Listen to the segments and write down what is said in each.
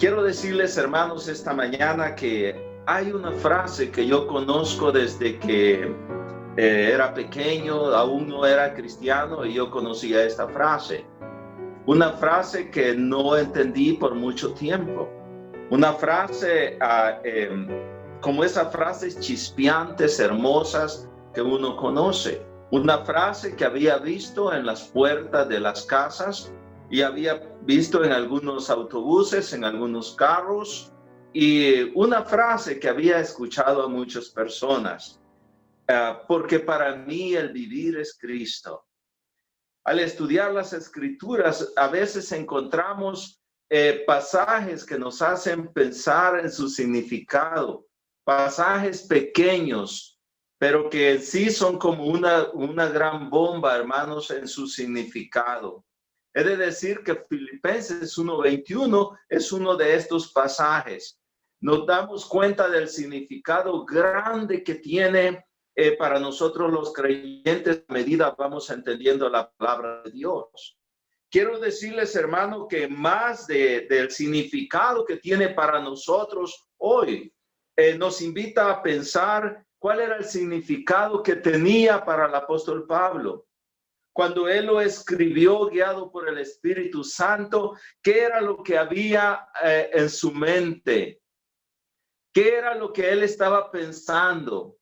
Quiero decirles, hermanos, esta mañana que hay una frase que yo conozco desde que era pequeño, aún no era cristiano, y yo conocía esta frase. Una frase que no entendí por mucho tiempo. Una frase como esas frases chispeantes, hermosas que uno conoce. Una frase que había visto en las puertas de las casas y había visto en algunos autobuses, en algunos carros, y una frase que había escuchado a muchas personas. Porque para mí el vivir es Cristo. Al estudiar las escrituras, a veces encontramos pasajes que nos hacen pensar en su significado, pasajes pequeños, pero que sí son como una gran bomba, hermanos, en su significado. He de decir que Filipenses 1:21 es uno de estos pasajes. Nos damos cuenta del significado grande que tiene para nosotros los creyentes a medida vamos entendiendo la palabra de Dios. Quiero decirles, hermano, que más del significado que tiene para nosotros hoy, nos invita a pensar cuál era el significado que tenía para el apóstol Pablo. Cuando él lo escribió guiado por el Espíritu Santo, ¿qué era lo que había en su mente? ¿Qué era lo que él estaba pensando?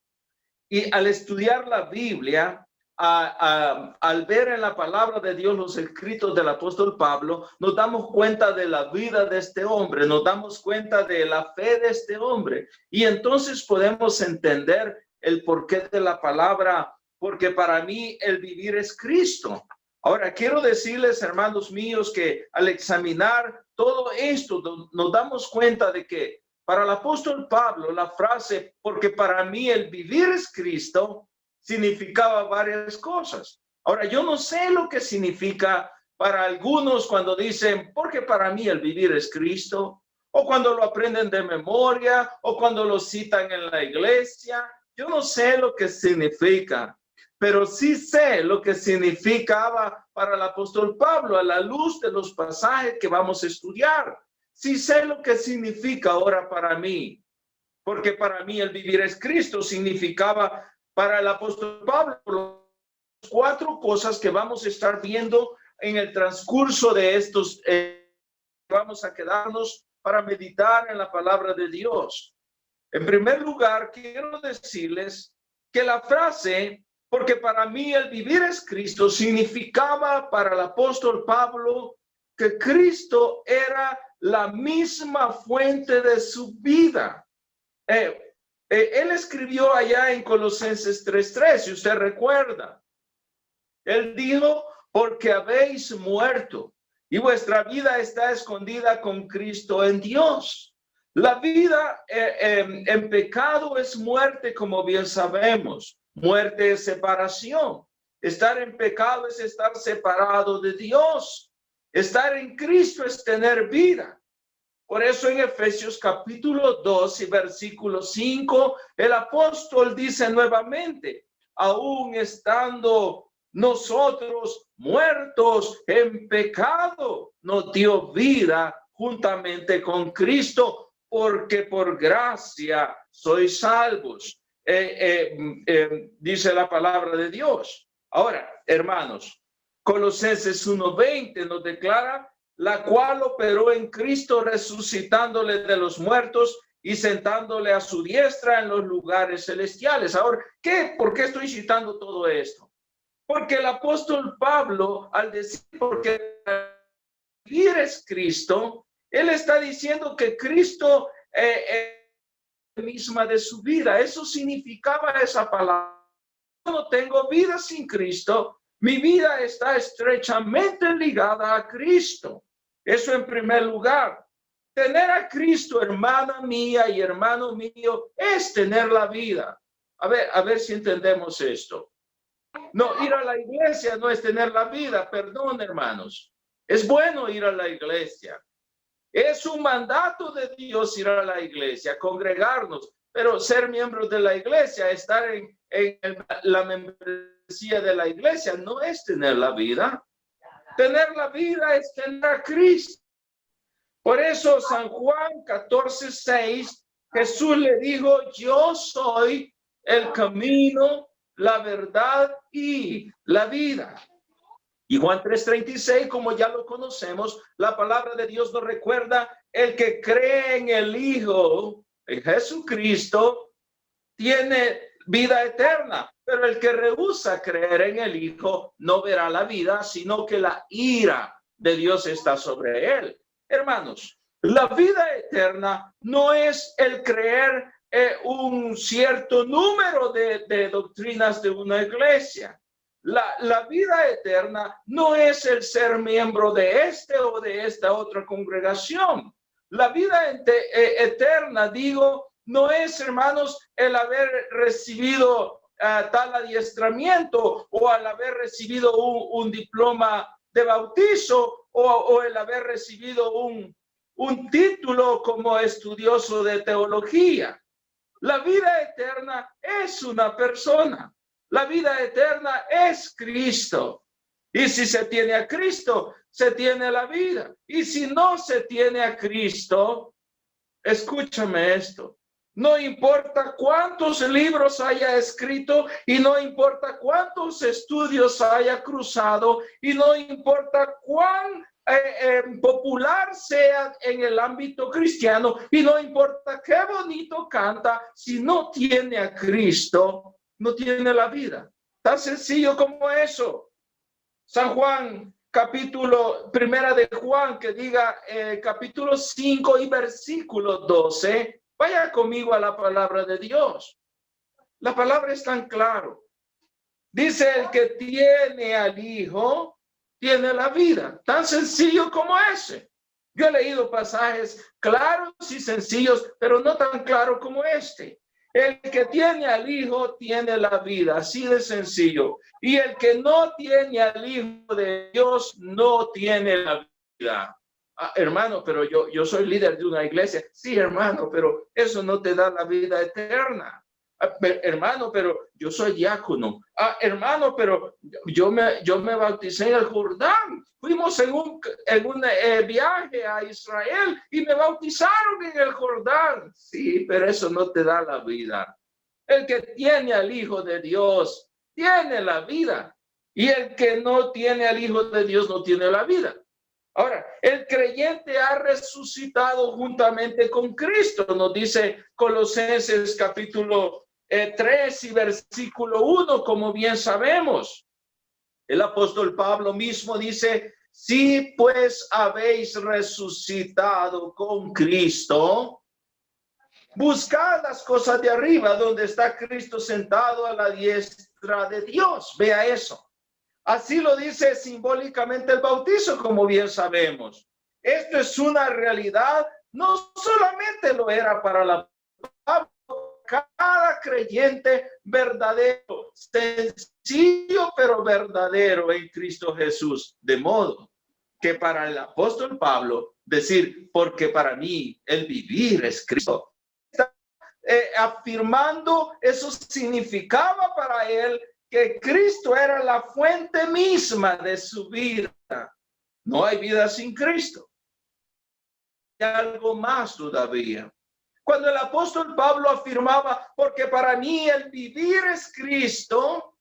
Y al estudiar la Biblia, al ver en la palabra de Dios los escritos del apóstol Pablo, nos damos cuenta de la vida de este hombre, nos damos cuenta de la fe de este hombre. Y entonces podemos entender el porqué de la palabra, porque para mí el vivir es Cristo. Ahora, quiero decirles, hermanos míos, que al examinar todo esto, nos damos cuenta de que para el apóstol Pablo, la frase, porque para mí el vivir es Cristo, significaba varias cosas. Ahora, yo no sé lo que significa para algunos cuando dicen, porque para mí el vivir es Cristo, o cuando lo aprenden de memoria, o cuando lo citan en la iglesia. Yo no sé lo que significa, pero sí sé lo que significaba para el apóstol Pablo a la luz de los pasajes que vamos a estudiar. Sí sé lo que significa ahora para mí, porque para mí el vivir es Cristo significaba para el apóstol Pablo las 4 cosas que vamos a estar viendo en el transcurso de estos. Vamos a quedarnos para meditar en la palabra de Dios. En primer lugar, quiero decirles que la frase, porque para mí el vivir es Cristo, significaba para el apóstol Pablo que Cristo era la misma fuente de su vida. Él escribió allá en Colosenses 3:3, si usted recuerda. Él dijo, porque habéis muerto y vuestra vida está escondida con Cristo en Dios. La vida en pecado es muerte, como bien sabemos. Muerte es separación. Estar en pecado es estar separado de Dios. Estar en Cristo es tener vida. Por eso en Efesios capítulo 2 y versículo 5, el apóstol dice nuevamente, aún estando nosotros muertos en pecado, nos dio vida juntamente con Cristo, porque por gracia sois salvos. Dice la palabra de Dios. Ahora, hermanos, Colosenses 1:20 nos declara, la cual operó en Cristo resucitándole de los muertos y sentándole a su diestra en los lugares celestiales. Ahora, ¿por qué estoy citando todo esto? Porque el apóstol Pablo, al decir porque vivir es Cristo, él está diciendo que Cristo misma de su vida. Eso significaba esa palabra. Yo no tengo vida sin Cristo. Mi vida está estrechamente ligada a Cristo. Eso en primer lugar. Tener a Cristo, hermana mía y hermano mío, es tener la vida. A ver si entendemos esto. No, ir a la iglesia no es tener la vida, perdón, hermanos. Es bueno ir a la iglesia. Es un mandato de Dios ir a la iglesia, congregarnos, pero ser miembros de la iglesia, estar en la membresía de la iglesia, no es tener la vida. Tener la vida es tener a Cristo. Por eso San Juan 14:6, Jesús le dijo, yo soy el camino, la verdad y la vida. Y Juan 3:36, como ya lo conocemos, la palabra de Dios nos recuerda, el que cree en el Hijo, en Jesucristo, tiene vida eterna, pero el que rehúsa creer en el Hijo no verá la vida, sino que la ira de Dios está sobre él. Hermanos, la vida eterna no es el creer un cierto número de doctrinas de una iglesia. La vida eterna no es el ser miembro de este o de esta otra congregación. La vida eterna, digo, no es, hermanos, el haber recibido tal adiestramiento o al haber recibido un diploma de bautizo o el haber recibido un título como estudioso de teología. La vida eterna es una persona. La vida eterna es Cristo. Y si se tiene a Cristo, se tiene la vida. Y si no se tiene a Cristo, escúchame esto. No importa cuántos libros haya escrito y no importa cuántos estudios haya cruzado y no importa cuán popular sea en el ámbito cristiano y no importa qué bonito canta, si no tiene a Cristo, no tiene la vida. Tan sencillo como eso. San Juan, primera de Juan, que diga capítulo 5 y versículo 12. Vaya conmigo a la palabra de Dios. La palabra es tan claro. Dice, el que tiene al Hijo, tiene la vida. Tan sencillo como ese. Yo he leído pasajes claros y sencillos, pero no tan claro como este. El que tiene al Hijo, tiene la vida. Así de sencillo. Y el que no tiene al Hijo de Dios, no tiene la vida. Hermano, pero yo soy líder de una iglesia. Sí, hermano, pero eso no te da la vida eterna. Hermano, pero yo soy diácono. Hermano, pero yo me bauticé en el Jordán. Fuimos en un viaje a Israel y me bautizaron en el Jordán. Sí, pero eso no te da la vida. El que tiene al Hijo de Dios tiene la vida. Y el que no tiene al Hijo de Dios no tiene la vida. Ahora, el creyente ha resucitado juntamente con Cristo, nos dice Colosenses capítulo 3 y versículo 1, como bien sabemos. El apóstol Pablo mismo dice, si pues habéis resucitado con Cristo, buscad las cosas de arriba, donde está Cristo sentado a la diestra de Dios. Vea eso. Así lo dice simbólicamente el bautizo, como bien sabemos. Esto es una realidad, no solamente lo era para la cada creyente verdadero, sencillo pero verdadero en Cristo Jesús. De modo que para el apóstol Pablo decir, porque para mí el vivir es Cristo, está afirmando, eso significaba para él que Cristo era la fuente misma de su vida. No hay vida sin Cristo. Hay algo más todavía. Cuando el apóstol Pablo afirmaba, porque para mí el vivir es Cristo,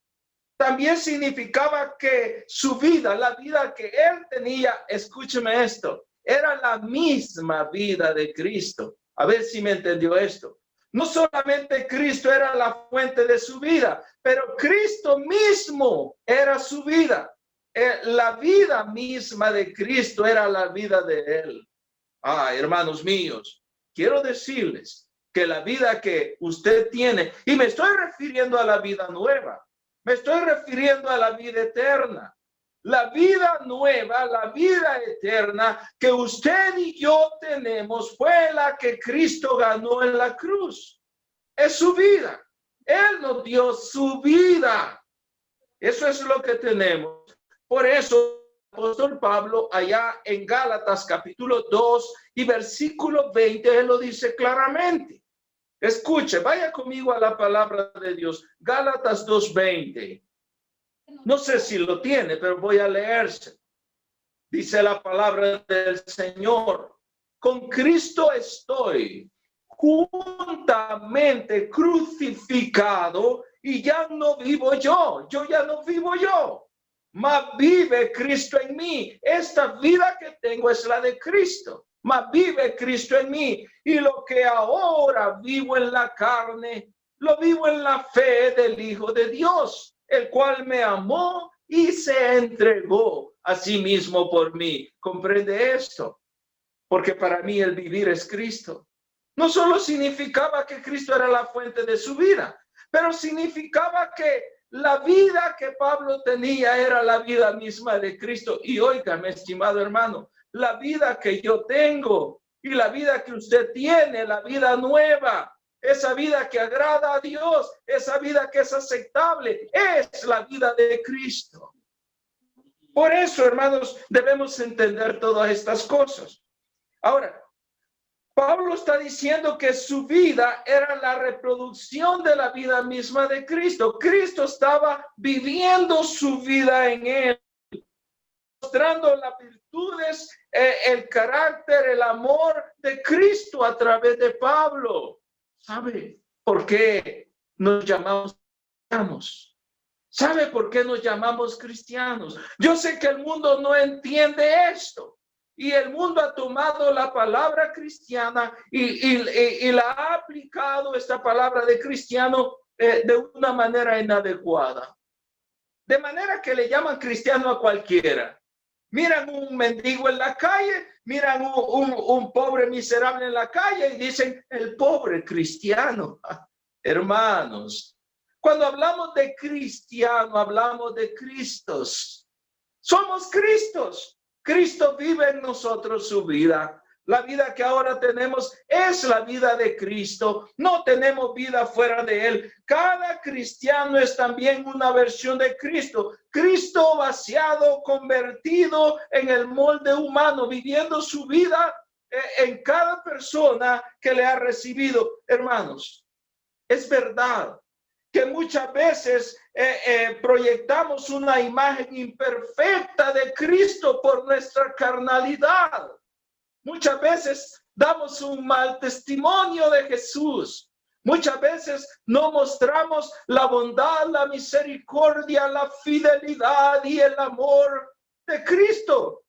también significaba que su vida, la vida que él tenía, escúcheme esto, era la misma vida de Cristo. A ver si me entendió esto. No solamente Cristo era la fuente de su vida, pero Cristo mismo era su vida. La vida misma de Cristo era la vida de él. Hermanos míos, quiero decirles que la vida que usted tiene, y me estoy refiriendo a la vida nueva, me estoy refiriendo a la vida eterna. La vida nueva, la vida eterna que usted y yo tenemos fue la que Cristo ganó en la cruz. Es su vida. Él nos dio su vida. Eso es lo que tenemos. Por eso, el apóstol Pablo, allá en Gálatas capítulo 2 y versículo 20, él lo dice claramente. Escuche, vaya conmigo a la palabra de Dios. Gálatas 2:20. No sé si lo tiene, pero voy a leerse. Dice la palabra del Señor. con Cristo estoy juntamente crucificado, y ya no vivo yo, ya no vivo yo, mas vive Cristo en mí. Esta vida que tengo es la de Cristo, mas vive Cristo en mí, y lo que ahora vivo en la carne, lo vivo en la fe del Hijo de Dios, el cual me amó y se entregó a sí mismo por mí. ¿Comprende esto? Porque para mí el vivir es Cristo. No solo significaba que Cristo era la fuente de su vida, pero significaba que la vida que Pablo tenía era la vida misma de Cristo. Y oiga, mi estimado hermano, la vida que yo tengo y la vida que usted tiene, la vida nueva, esa vida que agrada a Dios, esa vida que es aceptable, es la vida de Cristo. Por eso, hermanos, debemos entender todas estas cosas. Ahora, Pablo está diciendo que su vida era la reproducción de la vida misma de Cristo. Cristo estaba viviendo su vida en él, mostrando las virtudes, el carácter, el amor de Cristo a través de Pablo. ¿Sabe por qué nos llamamos cristianos? ¿Sabe por qué nos llamamos cristianos? Yo sé que el mundo no entiende esto. Y el mundo ha tomado la palabra cristiana y la ha aplicado, esta palabra de cristiano, de una manera inadecuada. De manera que le llaman cristiano a cualquiera. Miran un mendigo en la calle, miran un pobre miserable en la calle y dicen, el pobre cristiano. Hermanos, cuando hablamos de cristiano, hablamos de Cristos. Somos Cristos. Cristo vive en nosotros su vida. La vida que ahora tenemos es la vida de Cristo. No tenemos vida fuera de él. Cada cristiano es también una versión de Cristo. Cristo vaciado, convertido en el molde humano, viviendo su vida en cada persona que le ha recibido. Hermanos, es verdad que muchas veces proyectamos una imagen imperfecta de Cristo por nuestra carnalidad. Muchas veces damos un mal testimonio de Jesús. Muchas veces no mostramos la bondad, la misericordia, la fidelidad y el amor de Cristo,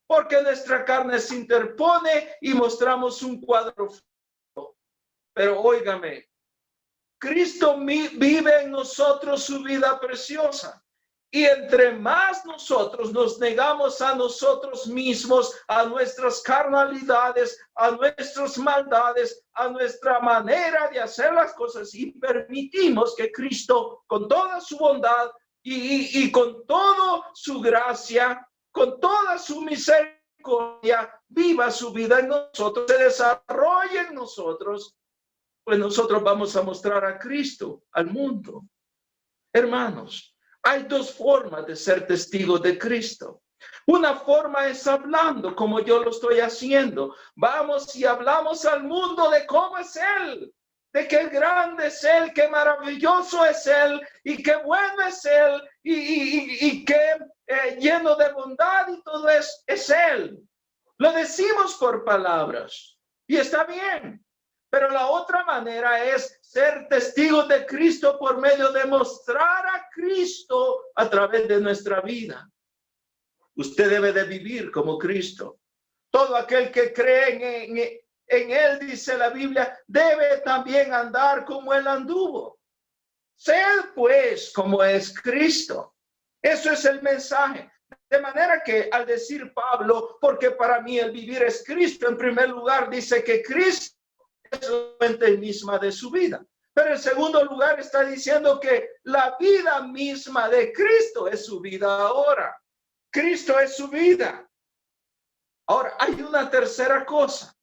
porque nuestra carne se interpone y mostramos un cuadro. Pero óigame, Cristo vive en nosotros su vida preciosa. Y entre más nosotros nos negamos a nosotros mismos, a nuestras carnalidades, a nuestras maldades, a nuestra manera de hacer las cosas, y permitimos que Cristo, con toda su bondad y con toda su gracia, con toda su misericordia, viva su vida en nosotros, se desarrolle en nosotros, pues nosotros vamos a mostrar a Cristo al mundo. Hermanos, hay dos formas de ser testigos de Cristo. Una forma es hablando, como yo lo estoy haciendo. Vamos y hablamos al mundo de cómo es Él, de qué grande es Él, qué maravilloso es Él, y qué bueno es Él, y qué lleno de bondad y todo es Él. Lo decimos por palabras, y está bien. Pero la otra manera es ser testigos de Cristo por medio de mostrar a Cristo a través de nuestra vida. Usted debe de vivir como Cristo. Todo aquel que cree en Él, dice la Biblia, debe también andar como Él anduvo. Sed pues como es Cristo. Eso es el mensaje. De manera que al decir Pablo, porque para mí el vivir es Cristo, en primer lugar dice que Cristo es la fuente misma de su vida. Pero en segundo lugar está diciendo que la vida misma de Cristo es su vida ahora. Cristo es su vida. Ahora, hay una tercera cosa.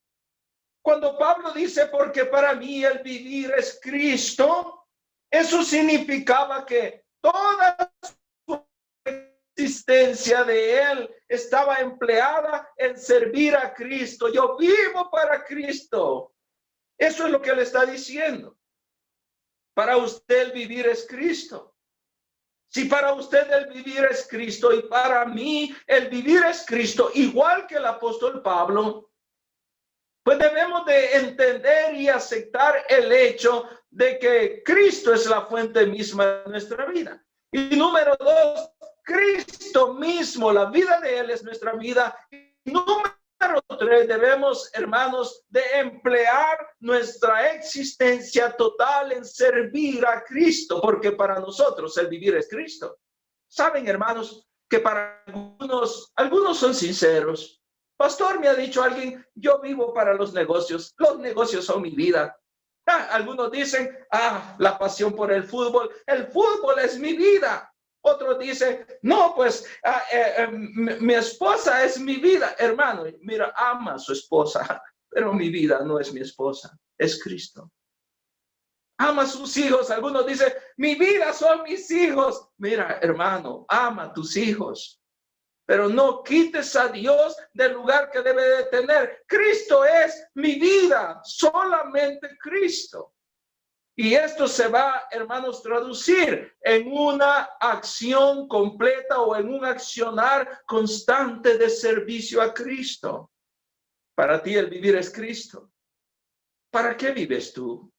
Cuando Pablo dice, porque para mí el vivir es Cristo, eso significaba que toda su existencia de él estaba empleada en servir a Cristo. Yo vivo para Cristo. Eso es lo que le está diciendo. Para usted el vivir es Cristo. Si para usted el vivir es Cristo y para mí el vivir es Cristo, igual que el apóstol Pablo, Pues debemos de entender y aceptar el hecho de que Cristo es la fuente misma de nuestra vida. Y número dos, Cristo mismo, la vida de Él es nuestra vida. Y número tres, debemos, hermanos, de emplear nuestra existencia total en servir a Cristo, porque para nosotros el vivir es Cristo. Saben, hermanos, que para algunos son sinceros. Pastor, me ha dicho alguien, yo vivo para los negocios son mi vida. Algunos dicen, la pasión por el fútbol es mi vida. Otros dicen, no, pues mi esposa es mi vida. Hermano, mira, ama a su esposa, pero mi vida no es mi esposa, es Cristo. Ama a sus hijos. Algunos dicen, mi vida son mis hijos. Mira, hermano, ama a tus hijos, pero no quites a Dios del lugar que debe de tener. Cristo es mi vida, solamente Cristo. Y esto se va, hermanos, traducir en una acción completa o en un accionar constante de servicio a Cristo. Para ti el vivir es Cristo. ¿Para qué vives tú?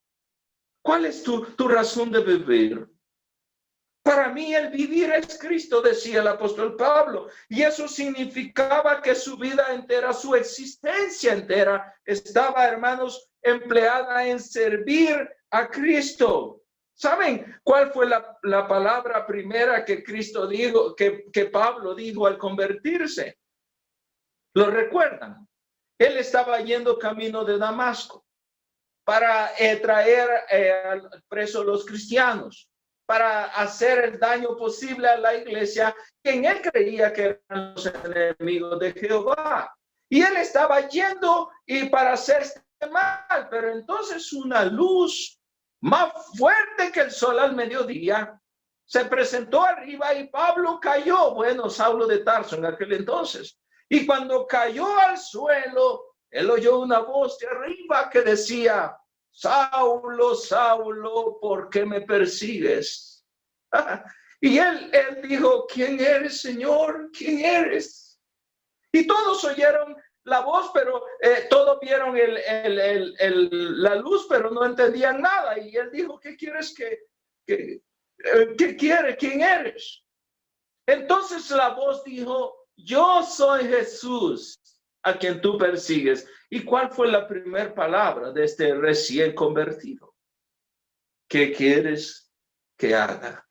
¿Cuál es tu razón de vivir? Para mí el vivir es Cristo, decía el apóstol Pablo, y eso significaba que su vida entera, su existencia entera, estaba, hermanos, empleada en servir a Cristo. ¿Saben cuál fue la palabra primera que Cristo dijo, que Pablo dijo al convertirse? ¿Lo recuerdan? Él estaba yendo camino de Damasco para traer presos los cristianos, para hacer el daño posible a la iglesia, quien él creía que eran los enemigos de Jehová. Y él estaba yendo y para hacerse mal, pero entonces una luz más fuerte que el sol al mediodía se presentó arriba y Pablo cayó. Bueno, Saulo de Tarso en aquel entonces. Y cuando cayó al suelo, él oyó una voz de arriba que decía, Saulo, Saulo, ¿por qué me persigues? Y él dijo, ¿quién eres, Señor? ¿Quién eres? Y todos oyeron la voz, pero todos vieron la luz, pero no entendían nada. Y él dijo, ¿qué quieres ¿qué quiere? ¿Quién eres? Entonces la voz dijo, yo soy Jesús, a quien tú persigues. ¿Y cuál fue la primera palabra de este recién convertido? ¿Qué quieres que haga?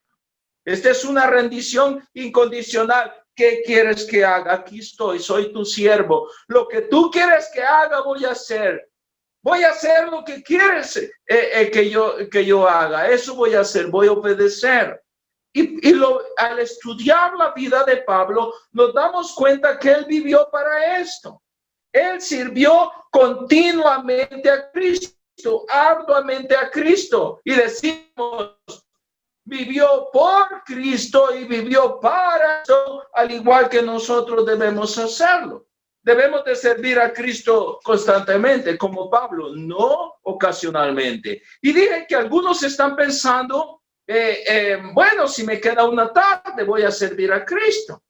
Esta es una rendición incondicional. ¿Qué quieres que haga? Aquí estoy, soy tu siervo. Lo que tú quieres que haga, voy a hacer. Voy a hacer lo que quieres que yo haga. Eso voy a hacer, voy a obedecer. Al estudiar la vida de Pablo, nos damos cuenta que él vivió para esto. Él sirvió continuamente a Cristo, arduamente a Cristo. Y decimos, vivió por Cristo y vivió para eso, al igual que nosotros debemos hacerlo. Debemos de servir a Cristo constantemente, como Pablo, no ocasionalmente. Y dije que algunos están pensando, bueno, si me queda una tarde, voy a servir a Cristo.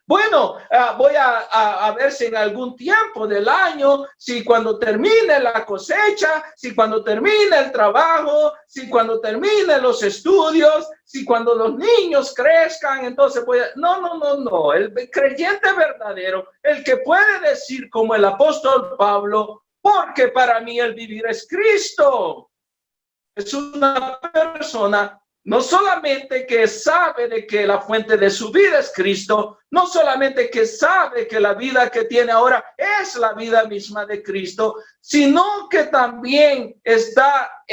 Bueno, voy a ver si en algún tiempo del año, si cuando termine la cosecha, si cuando termine el trabajo, si cuando termine los estudios, si cuando los niños crezcan, entonces voy a... No. El creyente verdadero, el que puede decir como el apóstol Pablo, porque para mí el vivir es Cristo. Es una persona no solamente que sabe de que la fuente de su vida es Cristo, no solamente que sabe que la vida que tiene ahora es la vida misma de Cristo, sino que también está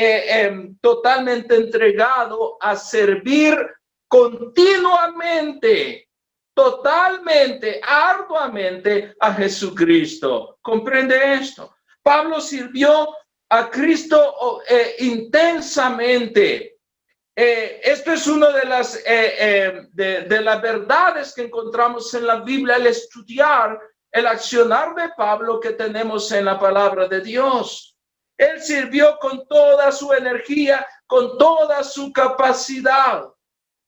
totalmente entregado a servir continuamente, totalmente, arduamente a Jesucristo. ¿Comprende esto? Pablo sirvió a Cristo intensamente. Esto es una de las verdades que encontramos en la Biblia al estudiar el accionar de Pablo que tenemos en la palabra de Dios. Él sirvió con toda su energía, con toda su capacidad.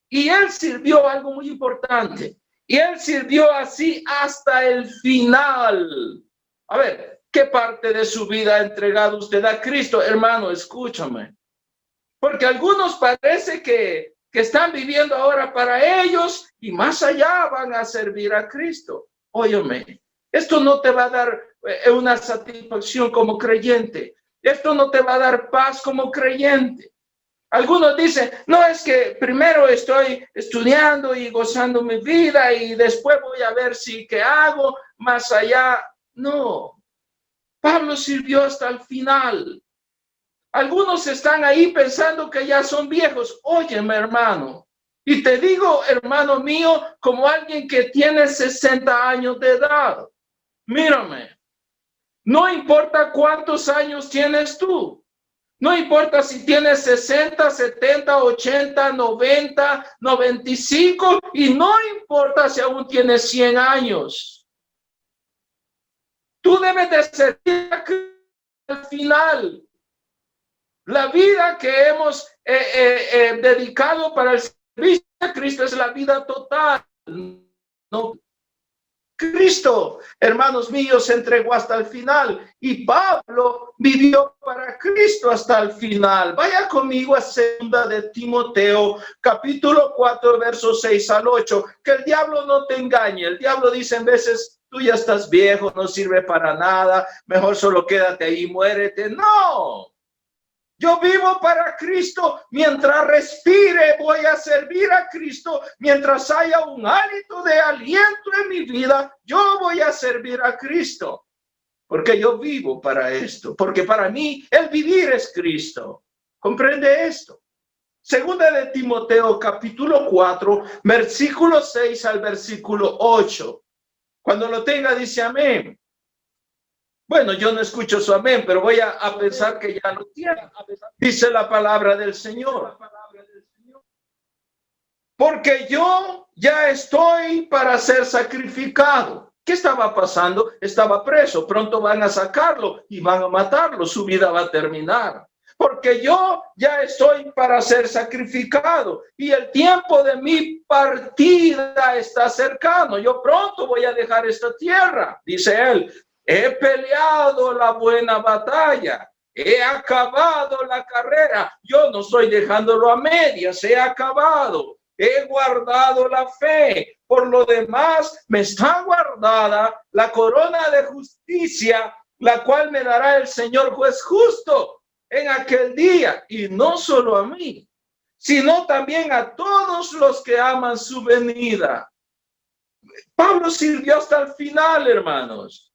Y él sirvió algo muy importante. Y él sirvió así hasta el final. A ver, ¿Qué parte de su vida ha entregado usted a Cristo? Hermano, escúchame. Porque algunos parece que están viviendo ahora para ellos y más allá van a servir a Cristo. Óyeme, esto no te va a dar una satisfacción como creyente. Esto no te va a dar paz como creyente. Algunos dicen, no, es que primero estoy estudiando y gozando mi vida y después voy a ver si qué hago más allá. No, Pablo sirvió hasta el final. Algunos están ahí pensando que ya son viejos. Óyeme, hermano. Y te digo, hermano mío, como alguien que tiene 60 años de edad. Mírame. No importa cuántos años tienes tú. No importa si tienes 60, 70, 80, 90, 95 y no importa si aún tienes 100 años. Tú debes de servir al final. La vida que hemos dedicado para el servicio de Cristo es la vida total. No. Cristo, hermanos míos, se entregó hasta el final y Pablo vivió para Cristo hasta el final. Vaya conmigo a 2 de Timoteo, capítulo 4, versos 6 al 8. Que el diablo no te engañe. El diablo dice en veces, tú ya estás viejo, no sirve para nada, mejor solo quédate ahí, muérete. No. Yo vivo para Cristo. Mientras respire, voy a servir a Cristo. Mientras haya un hálito de aliento en mi vida, yo voy a servir a Cristo. Porque yo vivo para esto. Porque para mí, el vivir es Cristo. ¿Comprende esto? 2 de Timoteo, capítulo 4, versículo 6 al versículo 8. Cuando lo tenga, dice amén. Bueno, yo no escucho su amén, pero voy a pensar que ya lo tiene. Dice la palabra del Señor. Porque yo ya estoy para ser sacrificado. ¿Qué estaba pasando? Estaba preso. Pronto van a sacarlo y van a matarlo. Su vida va a terminar. Porque yo ya estoy para ser sacrificado y el tiempo de mi partida está cercano. Yo pronto voy a dejar esta tierra, dice él. He peleado la buena batalla, he acabado la carrera. Yo no estoy dejándolo a medias, he acabado. He guardado la fe. Por lo demás, me está guardada la corona de justicia, la cual me dará el Señor juez justo en aquel día. Y no solo a mí, sino también a todos los que aman su venida. Pablo sirvió hasta el final, hermanos.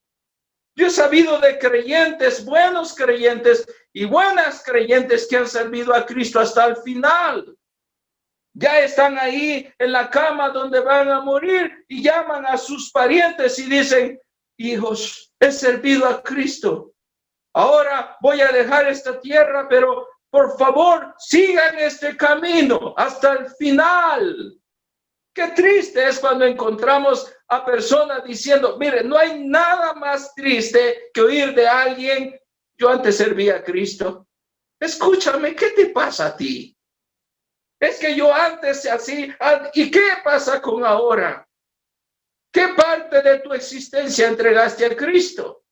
Yo he sabido de creyentes, buenos creyentes y buenas creyentes que han servido a Cristo hasta el final. Ya están ahí en la cama donde van a morir y llaman a sus parientes y dicen, hijos, he servido a Cristo. Ahora voy a dejar esta tierra, pero por favor, sigan este camino hasta el final. Qué triste es cuando encontramos a personas diciendo, mire, no hay nada más triste que oír de alguien, yo antes servía a Cristo. Escúchame, ¿qué te pasa a ti? Es que yo antes así, ¿y qué pasa con ahora? ¿Qué parte de tu existencia entregaste a Cristo?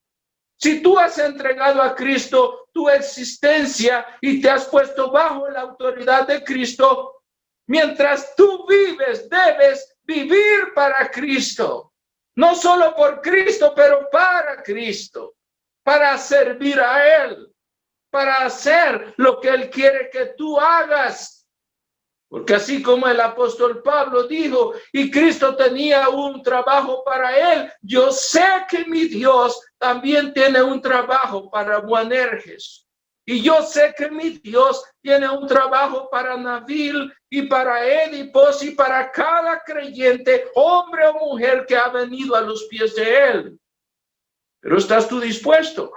Si tú has entregado a Cristo tu existencia y te has puesto bajo la autoridad de Cristo, mientras tú vives, debes vivir para Cristo. No solo por Cristo, pero para Cristo. Para servir a Él. Para hacer lo que Él quiere que tú hagas. Porque así como el apóstol Pablo dijo, y Cristo tenía un trabajo para Él, yo sé que mi Dios también tiene un trabajo para Boanerges. Y yo sé que mi Dios tiene un trabajo para Nabil y para Edipos y para cada creyente, hombre o mujer que ha venido a los pies de Él. Pero ¿estás tú dispuesto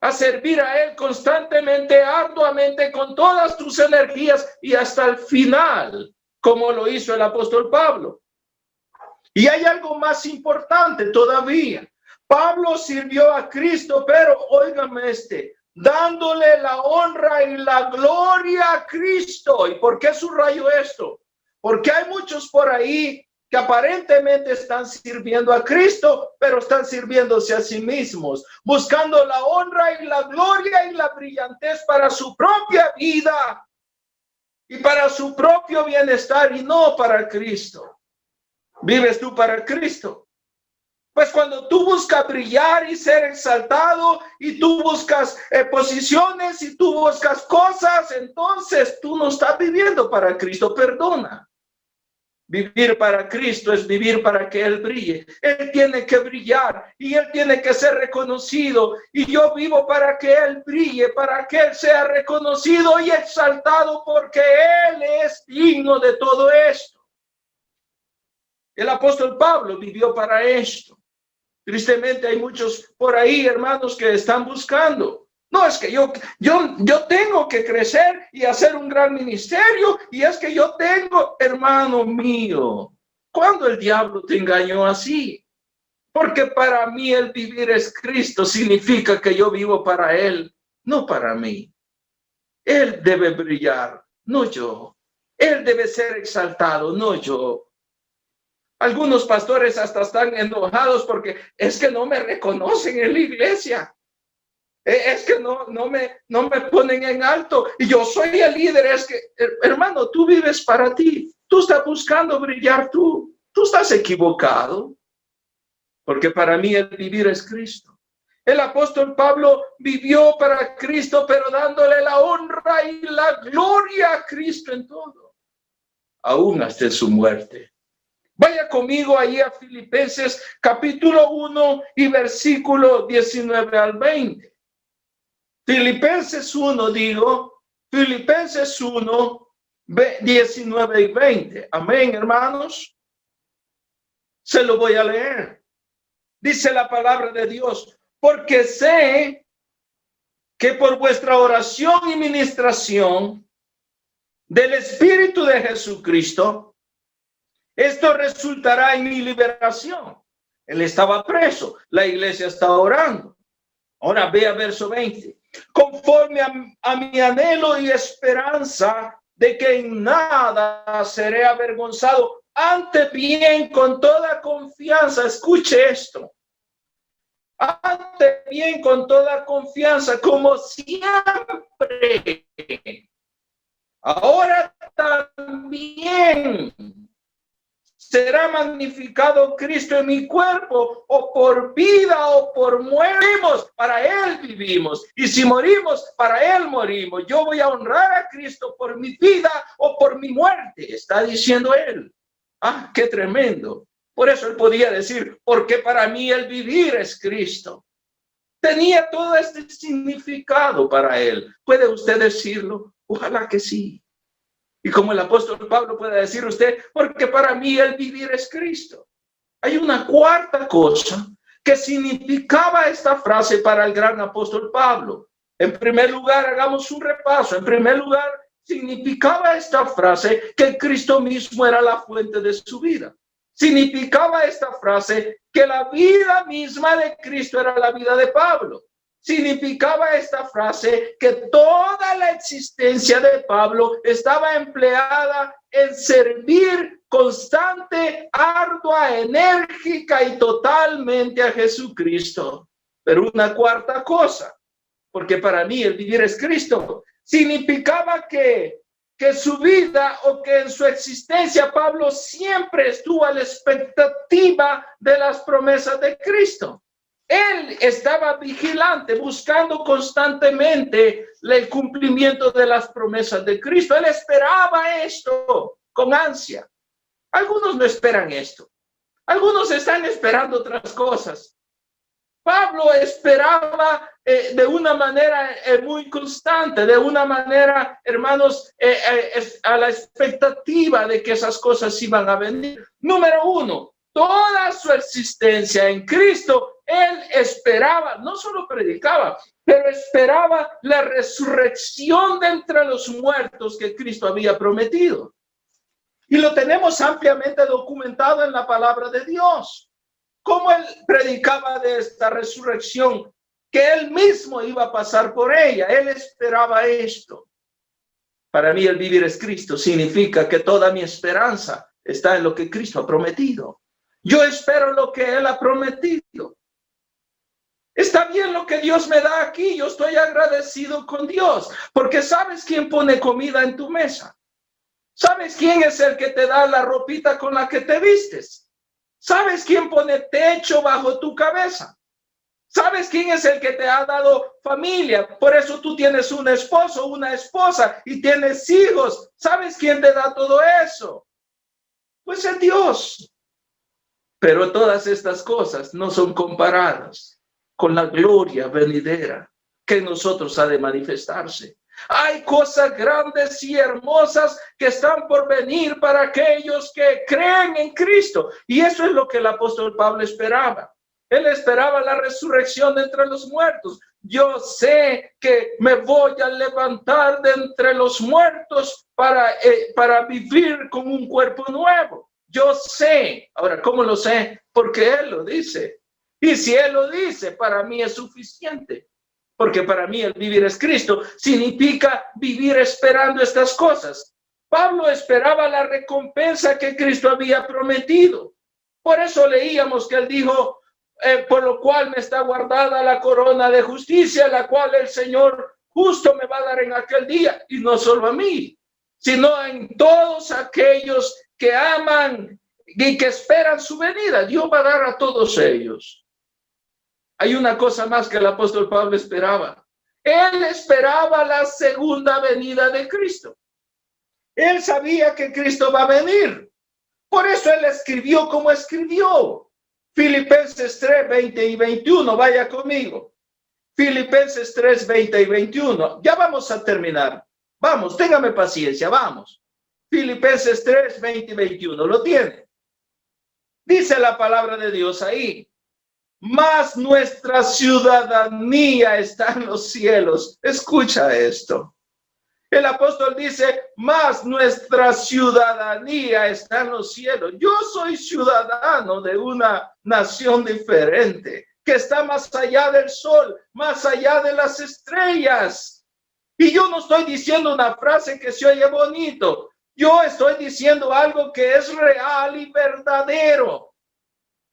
a servir a Él constantemente, arduamente, con todas tus energías y hasta el final, como lo hizo el apóstol Pablo? Y hay algo más importante todavía. Pablo sirvió a Cristo, pero óigame dándole la honra y la gloria a Cristo. ¿Y por qué subrayo esto? Porque hay muchos por ahí que aparentemente están sirviendo a Cristo, pero están sirviéndose a sí mismos, buscando la honra y la gloria y la brillantez para su propia vida y para su propio bienestar y no para Cristo. ¿Vives tú para Cristo? Pues cuando tú buscas brillar y ser exaltado y tú buscas posiciones y tú buscas cosas, entonces tú no estás viviendo para Cristo. Perdona. Vivir para Cristo es vivir para que Él brille. Él tiene que brillar y Él tiene que ser reconocido. Y yo vivo para que Él brille, para que Él sea reconocido y exaltado, porque Él es digno de todo esto. El apóstol Pablo vivió para esto. Tristemente hay muchos por ahí, hermanos, que están buscando. No, es que yo tengo que crecer y hacer un gran ministerio, y es que yo tengo, hermano mío, ¿cuándo el diablo te engañó así? Porque para mí el vivir es Cristo, significa que yo vivo para Él, no para mí. Él debe brillar, no yo. Él debe ser exaltado, no yo. Algunos pastores hasta están enojados porque es que no me reconocen en la iglesia. Es que no me ponen en alto y yo soy el líder. Es que, hermano, tú vives para ti. Tú estás buscando brillar tú. Tú estás equivocado. Porque para mí el vivir es Cristo. El apóstol Pablo vivió para Cristo, pero dándole la honra y la gloria a Cristo en todo. Aún hasta su muerte. Vaya conmigo ahí a Filipenses capítulo 1 y versículo 19 al 20. Filipenses 1, Filipenses 1, 19 y 20. Amén, hermanos. Se lo voy a leer. Dice la palabra de Dios, porque sé que por vuestra oración y ministración del Espíritu de Jesucristo, esto resultará en mi liberación. Él estaba preso, la iglesia está orando. Ahora ve a verso 20. Conforme a mi anhelo y esperanza de que en nada seré avergonzado, antes bien con toda confianza, escuche esto. Antes bien con toda confianza, como siempre. Ahora también será magnificado Cristo en mi cuerpo, o por vida o por muerte. Para Él vivimos, y si morimos, para Él morimos. Yo voy a honrar a Cristo por mi vida o por mi muerte, está diciendo Él. Ah, qué tremendo. Por eso Él podía decir, porque para mí el vivir es Cristo. Tenía todo este significado para Él. ¿Puede usted decirlo? Ojalá que sí. Y como el apóstol Pablo puede decir usted, porque para mí el vivir es Cristo. Hay una cuarta cosa que significaba esta frase para el gran apóstol Pablo. En primer lugar, hagamos un repaso. En primer lugar, significaba esta frase que Cristo mismo era la fuente de su vida. Significaba esta frase que la vida misma de Cristo era la vida de Pablo. Significaba esta frase que toda la existencia de Pablo estaba empleada en servir constante, ardua, enérgica y totalmente a Jesucristo. Pero una cuarta cosa, porque para mí el vivir es Cristo, significaba que su vida o que en su existencia Pablo siempre estuvo a la expectativa de las promesas de Cristo. Él estaba vigilante, buscando constantemente el cumplimiento de las promesas de Cristo. Él esperaba esto con ansia. Algunos no esperan esto. Algunos están esperando otras cosas. Pablo esperaba de una manera muy constante, de una manera, hermanos, a la expectativa de que esas cosas iban a venir. Número uno, toda su existencia en Cristo, él esperaba, no solo predicaba, pero esperaba la resurrección de entre los muertos que Cristo había prometido. Y lo tenemos ampliamente documentado en la palabra de Dios. Cómo él predicaba de esta resurrección, que él mismo iba a pasar por ella. Él esperaba esto. Para mí el vivir es Cristo significa que toda mi esperanza está en lo que Cristo ha prometido. Yo espero lo que Él ha prometido. Está bien lo que Dios me da aquí. Yo estoy agradecido con Dios, porque ¿sabes quién pone comida en tu mesa? ¿Sabes quién es el que te da la ropita con la que te vistes? ¿Sabes quién pone techo bajo tu cabeza? ¿Sabes quién es el que te ha dado familia? Por eso tú tienes un esposo, una esposa y tienes hijos. ¿Sabes quién te da todo eso? Pues es Dios. Pero todas estas cosas no son comparadas con la gloria venidera que en nosotros ha de manifestarse. Hay cosas grandes y hermosas que están por venir para aquellos que creen en Cristo. Y eso es lo que el apóstol Pablo esperaba. Él esperaba la resurrección de entre los muertos. Yo sé que me voy a levantar de entre los muertos para vivir con un cuerpo nuevo. Yo sé. Ahora, ¿cómo lo sé? Porque Él lo dice. Y si Él lo dice, para mí es suficiente. Porque para mí el vivir es Cristo. Significa vivir esperando estas cosas. Pablo esperaba la recompensa que Cristo había prometido. Por eso leíamos que él dijo, por lo cual me está guardada la corona de justicia, la cual el Señor justo me va a dar en aquel día. Y no solo a mí, sino en todos aquellos que aman y que esperan su venida. Dios va a dar a todos ellos. Hay una cosa más que el apóstol Pablo esperaba. Él esperaba la segunda venida de Cristo. Él sabía que Cristo va a venir. Por eso él escribió como escribió. Filipenses 3, 20 y 21. Vaya conmigo. Filipenses 3, 20 y 21. Ya vamos a terminar. Vamos, téngame paciencia, vamos. Filipenses 3, 20 y 21. ¿Lo tiene? Dice la palabra de Dios ahí. Mas nuestra ciudadanía está en los cielos. Escucha esto. El apóstol dice, mas nuestra ciudadanía está en los cielos. Yo soy ciudadano de una nación diferente, que está más allá del sol, más allá de las estrellas. Y yo no estoy diciendo una frase que se oye bonito. Yo estoy diciendo algo que es real y verdadero.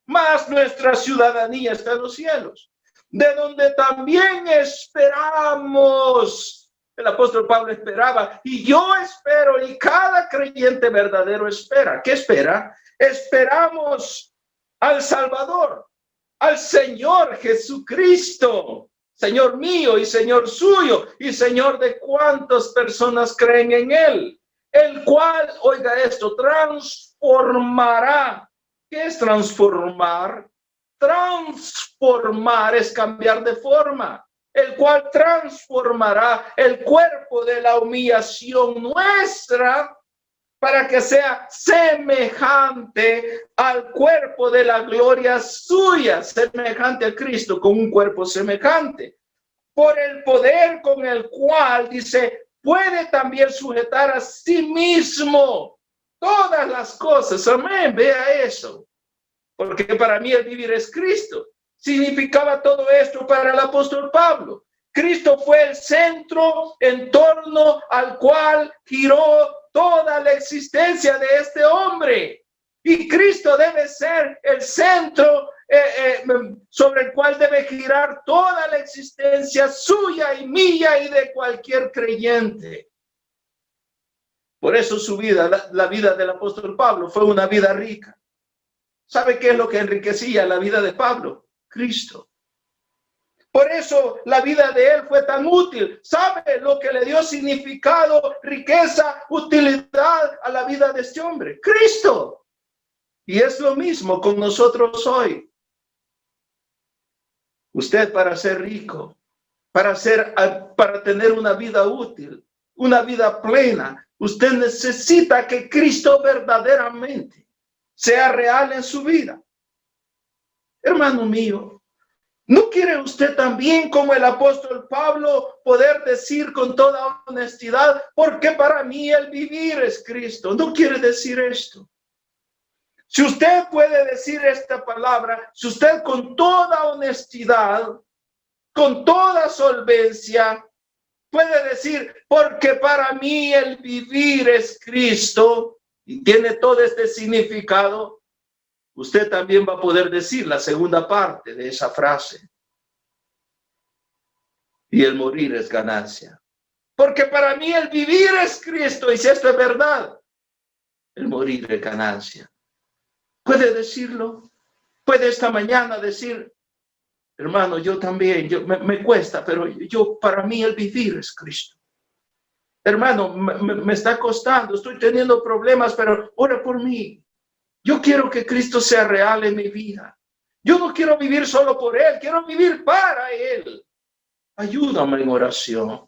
Mas nuestra ciudadanía está en los cielos, de donde también esperamos. El apóstol Pablo esperaba, y yo espero, y cada creyente verdadero espera. ¿Qué espera? Esperamos al Salvador, al Señor Jesucristo, Señor mío y Señor suyo, y Señor de cuántas personas creen en Él, el cual, oiga esto, transformará. ¿Qué es transformar? Transformar es cambiar de forma. El cual transformará el cuerpo de la humillación nuestra para que sea semejante al cuerpo de la gloria suya, semejante a Cristo con un cuerpo semejante. Por el poder con el cual, dice, puede también sujetar a sí mismo todas las cosas. Amén, vea eso. Porque para mí el vivir es Cristo. Significaba todo esto para el apóstol Pablo. Cristo fue el centro en torno al cual giró toda la existencia de este hombre. Y Cristo debe ser el centro sobre el cual debe girar toda la existencia suya y mía y de cualquier creyente. Por eso su vida, la vida del apóstol Pablo, fue una vida rica. ¿Sabe qué es lo que enriquecía la vida de Pablo? Cristo. Por eso la vida de él fue tan útil. ¿Sabe lo que le dio significado, riqueza, utilidad a la vida de este hombre? Cristo. Y es lo mismo con nosotros hoy. Usted, para ser rico, para tener una vida útil, una vida plena, usted necesita que Cristo verdaderamente sea real en su vida. Hermano mío, ¿no quiere usted también, como el apóstol Pablo, poder decir con toda honestidad, porque para mí el vivir es Cristo? ¿No quiere decir esto? Si usted puede decir esta palabra, si usted con toda honestidad, con toda solvencia, puede decir, porque para mí el vivir es Cristo, y tiene todo este significado, usted también va a poder decir la segunda parte de esa frase. Y el morir es ganancia. Porque para mí el vivir es Cristo, y si esto es verdad, el morir es ganancia. ¿Puede decirlo? ¿Puede esta mañana decir, hermano, yo también, me cuesta, pero para mí el vivir es Cristo? Hermano, me está costando, estoy teniendo problemas, pero ora por mí. Yo quiero que Cristo sea real en mi vida. Yo no quiero vivir solo por Él, quiero vivir para Él. Ayúdame en oración.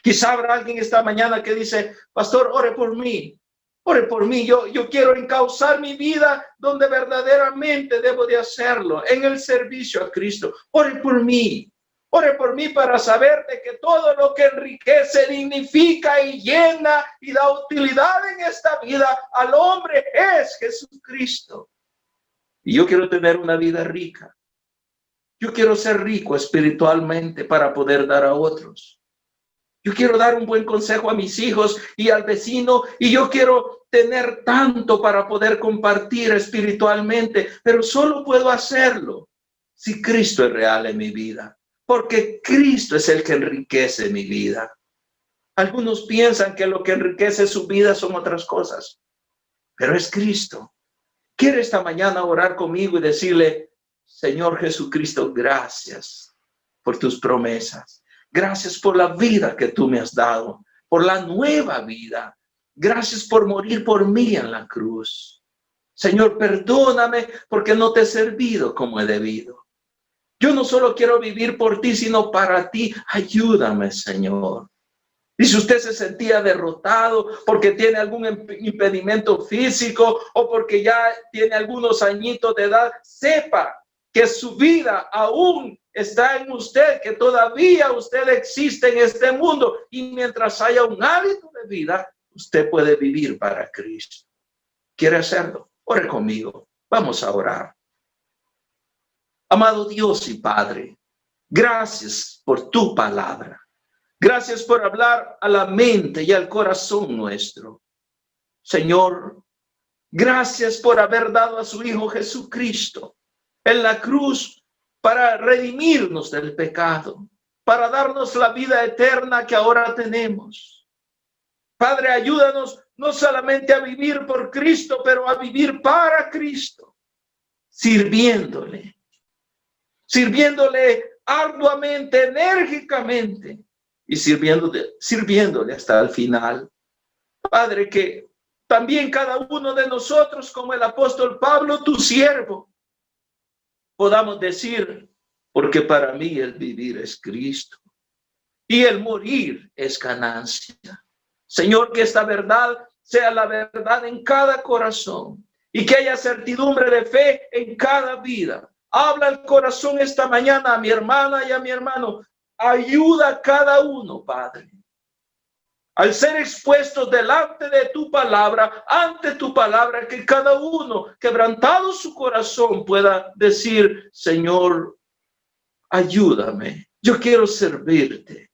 Quizá habrá alguien esta mañana que dice, pastor, ore por mí. Ore por mí. Yo quiero encauzar mi vida donde verdaderamente debo de hacerlo, en el servicio a Cristo. Ore por mí. Ore por mí para saber de que todo lo que enriquece, dignifica y llena y da utilidad en esta vida al hombre es Jesucristo. Y yo quiero tener una vida rica. Yo quiero ser rico espiritualmente para poder dar a otros. Yo quiero dar un buen consejo a mis hijos y al vecino, y yo quiero tener tanto para poder compartir espiritualmente, pero solo puedo hacerlo si Cristo es real en mi vida, porque Cristo es el que enriquece mi vida. Algunos piensan que lo que enriquece su vida son otras cosas, pero es Cristo. ¿Quiere esta mañana orar conmigo y decirle, Señor Jesucristo, gracias por tus promesas? Gracias por la vida que tú me has dado, por la nueva vida. Gracias por morir por mí en la cruz. Señor, perdóname porque no te he servido como he debido. Yo no solo quiero vivir por ti, sino para ti. Ayúdame, Señor. Y si usted se sentía derrotado porque tiene algún impedimento físico o porque ya tiene algunos añitos de edad, sepa que su vida aún está en usted, que todavía usted existe en este mundo, y mientras haya un hálito de vida, usted puede vivir para Cristo. ¿Quiere hacerlo? Ore conmigo. Vamos a orar. Amado Dios y Padre, gracias por tu palabra. Gracias por hablar a la mente y al corazón nuestro. Señor, gracias por haber dado a su Hijo Jesucristo en la cruz para redimirnos del pecado, para darnos la vida eterna que ahora tenemos. Padre, ayúdanos no solamente a vivir por Cristo, pero a vivir para Cristo, sirviéndole arduamente, enérgicamente, y sirviéndole hasta el final. Padre, que también cada uno de nosotros, como el apóstol Pablo, tu siervo, podamos decir, porque para mí el vivir es Cristo y el morir es ganancia. Señor, que esta verdad sea la verdad en cada corazón y que haya certidumbre de fe en cada vida. Habla el corazón esta mañana a mi hermana y a mi hermano. Ayuda a cada uno, Padre, al ser expuestos delante de tu palabra, ante tu palabra, que cada uno, quebrantado su corazón, pueda decir, Señor, ayúdame, yo quiero servirte.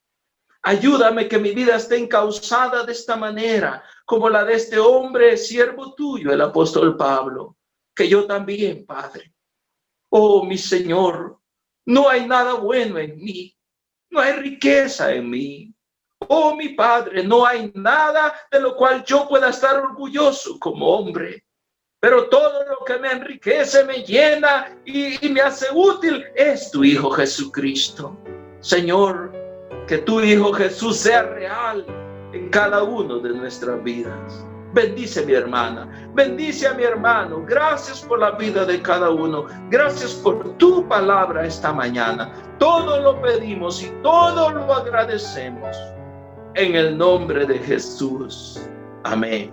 Ayúdame que mi vida esté encauzada de esta manera, como la de este hombre, siervo tuyo, el apóstol Pablo, que yo también, Padre. Oh, mi Señor, no hay nada bueno en mí, no hay riqueza en mí. Oh, mi Padre, no hay nada de lo cual yo pueda estar orgulloso como hombre. Pero todo lo que me enriquece, me llena y me hace útil es tu Hijo Jesucristo. Señor, que tu Hijo Jesús sea real en cada uno de nuestras vidas. Bendice a mi hermana, bendice a mi hermano. Gracias por la vida de cada uno. Gracias por tu palabra esta mañana. Todo lo pedimos y todo lo agradecemos. En el nombre de Jesús. Amén.